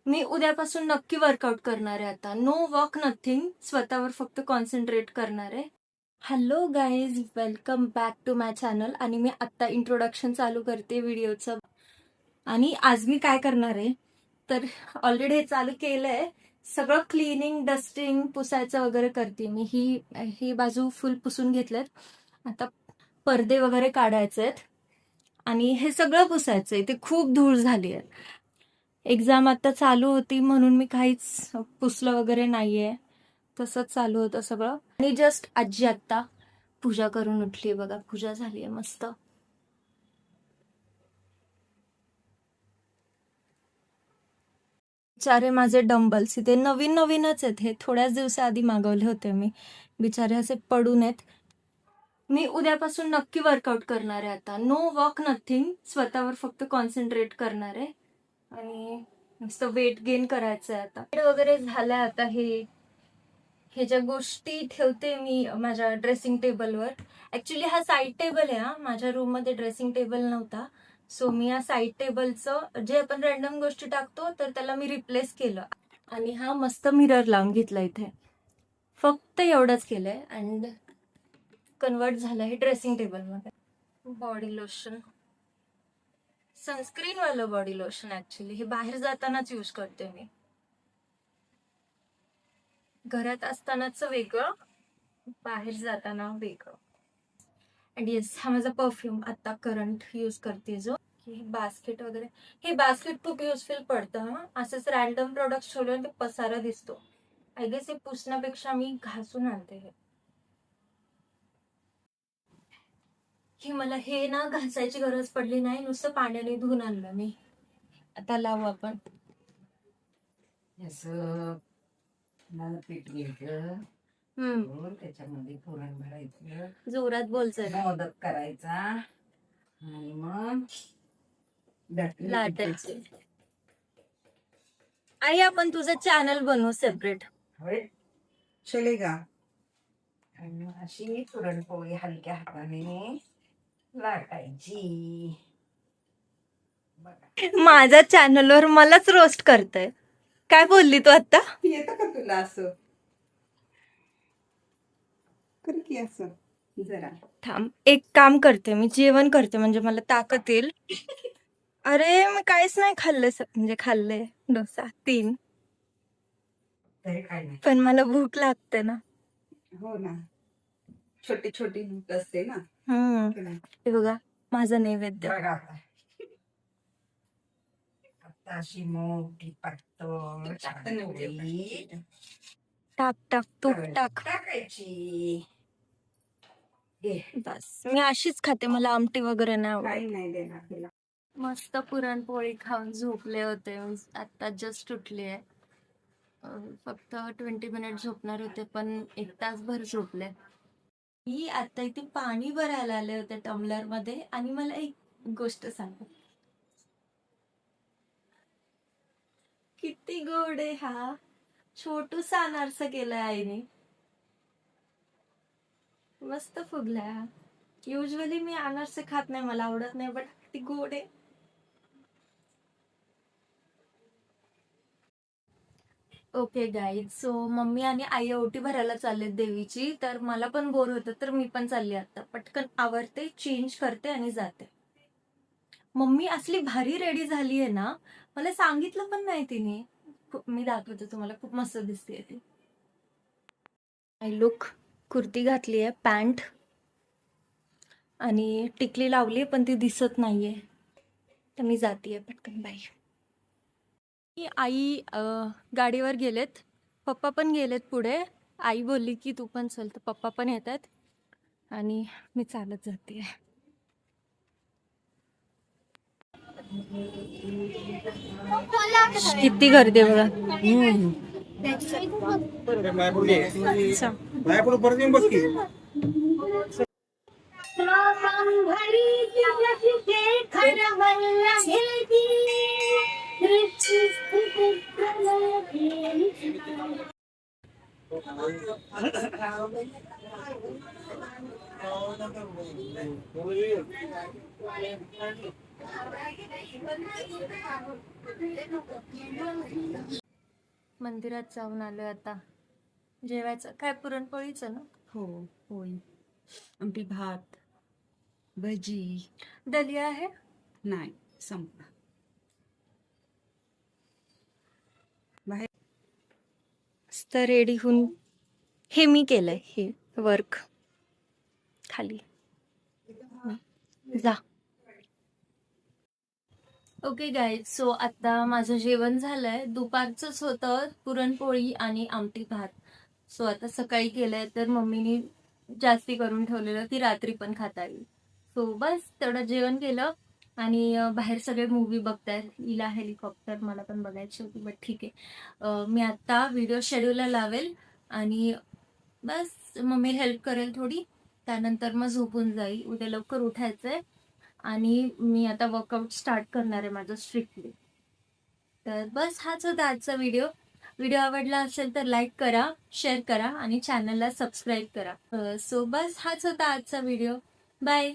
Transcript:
मी उद्यापासून नक्की वर्कआउट करणार आहे आता. No walk nothing. स्वतःवर फक्त कॉन्सन्ट्रेट करणार आहे. Hello guys, welcome back to my channel. आणि मी आत्ता इंट्रोडक्शन चालू करते व्हिडिओचं. आणि आज मी काय करणार आहे तर ऑलरेडी हे चालू केलंय. सगळं क्लिनिंग, डस्टिंग, पुसायचं वगैरे करते मी. ही बाजू फुल पुसून घेतलेत. आता पडदे वगैरे काढायचे आहेत आणि हे सगळं पुसायचंय. ते खूप धूळ झाली आहे. एक्झाम आता चालू होती म्हणून मी काहीच पुसलं वगैरे नाहीये. तसंच चालू होतं सगळं. आणि जस्ट आजी आत्ता पूजा करून उठली. बघा, पूजा झालीये मस्त. बिचारे माझे डंबल्स इथे नवीन नवीनच आहेत. हे थोड्याच दिवसाआधी मागवले होते मी. बिचारे असे पडून आहेत. मी उद्यापासून नक्की वर्कआउट करणार आहे आता. No walk nothing. स्वतःवर फक्त कॉन्सन्ट्रेट करणार आहे आणि नुसतं वेट गेन करायचं आहे आता. वगैरे झालंय आता. हे ज्या गोष्टी ठेवते मी माझ्या ड्रेसिंग टेबलवर. ऍक्च्युली हा साईड टेबल आहे. माझ्या रूम मध्ये ड्रेसिंग टेबल नव्हता. सो मी या साईड टेबलचं जे आपण रॅन्डम गोष्टी टाकतो तर त्याला मी रिप्लेस केलं. आणि हा मस्त मिरर लावून घेतला इथे. फक्त एवढंच केलंय अँड कन्वर्ट झालं हे ड्रेसिंग टेबल मध्ये. बॉडी लोशन, सनस्क्रीन वालं बॉडी लोशन. ऍक्च्युली हे बाहेर जातानाच यूज करते मी. घरात असतानाच वेगळं, बाहेर जाताना वेगळं. अँड येस, हा माझा परफ्यूम आता करंट यूज करते जो की बास्केट वगैरे. हे बास्केट खूप युजफुल पडतं. असंच रॅन्डम प्रोडक्ट ठेवल्यावर ते पसारा दिसतो. आय गेस हे पुसण्यापेक्षा मी घासून आणते. हे मला हे ना घासायची गरज पडली नाही. नुसतं पाण्याने धुवून आणलं मी. आता लावू आपण. पीठ घ्यायचं, त्याच्यामध्ये पुरण भरायचं, जोरात बोलचंय. मोदक करायचा आणि मग लाटायचे. आई, आपण तुझं चॅनल बनवू सेपरेट. चलेगा. आणि अशी पुरणपोळी हलक्या हाताने लाटायची. माझ्या चॅनलवर मलाच रोस्ट करतय. काय बोलली तू आता? येतं का तुला असं? कर की असं जरा. थांब, एक काम करते, मी जेवण करते म्हणजे मला ताकद येईल. अरे मी काहीच नाही खाल्लंय. म्हणजे खाल्लंय डोसा 3, तरी काय नाही. पण मला भूक लागते ना. हो ना, छोटी छोटी भूक असते ना. हे बघा माझं नैवेद्य. बघा आता अशी मोठी पातळ पोळी टाक टाक तूप टाक. टाकायची. बस, मी अशीच खाते. मला आमटी वगैरे नाही आवडत. काही नाही देणार तिला. मस्त पुरणपोळी खाऊन झोपले होते. आता जस्ट उठले आहे. फक्त 20 मिनिट झोपणार होते पण 1 तासभर झोपले. मी आता इथे पाणी भरायला आले होते टम्बलर मध्ये. आणि मला एक गोष्ट सांग, किती गोड आहे हा. छोटूसा अनारसा केलाय आईने. मस्त फुगलाय हा. युजली मी अनारसे खात नाही, मला आवडत नाही, बट किती गोड आहे. ओके गाईज, सो मम्मी आणि आई ओटी भरायला चालले देवीची. तर मला पण बोर होतं तर मी पण चालली. आता पटकन आवरते, चेंज करते आणि जाते. मम्मी असली भारी रेडी झाली आहे ना, मला सांगितलं पण नाही तिने. मी दाखवते तुम्हाला, खूप मस्त दिसते ती. आय लुक, कुर्ती घातली आहे, पॅन्ट आणि टिकली लावली पण ती दिसत नाहीये. तर मी जातीये पटकन. बाय. आई गाडीवर गेलेत, पप्पा पण गेलेत पुढे. आई बोलली की तू पण चल, तर पप्पा पण येत आहेत आणि मी चालत जाते. किती गर्दी आहे बघा. मंदिरात जाऊन आलोय आता. जेवायचं काय पुरणपोळीचं ना. हो, पोळी, आमटी भात, भजी. दलिया आहे. नाही, संपला. बाहेर मस्त रेडी होऊन हे मी केलंय, हे वर्क खाली जा. ओके गाईज, सो आता माझं जेवण झालंय. दुपारचंच होतं, पुरणपोळी आणि आमटी भात. सो आता सकाळी केलंय, तर मम्मीने जास्ती करून ठेवलेलं ती रात्री पण खाता येईल. सो बस तेवढं जेवण केलं आणि बाहेर सगळे मूवी बघतायत. हिला हेलिकॉप्टर मला पण बघायची होती, बट ठीक आहे. मी आता व्हिडिओ शेड्यूलला लावेल आणि बस मम्मी हेल्प करेल थोडी. त्यानंतर मग झोपून जाईल. उद्या लवकर उठायचंय आणि मी आता वर्कआउट स्टार्ट करणार आहे माझं स्ट्रिक्टली. तर बस हाच होता आजचा व्हिडिओ. व्हिडिओ आवडला असेल तर लाईक करा, शेअर करा आणि चॅनलला सबस्क्राईब करा. सो बस हाच होता आजचा व्हिडिओ. बाय.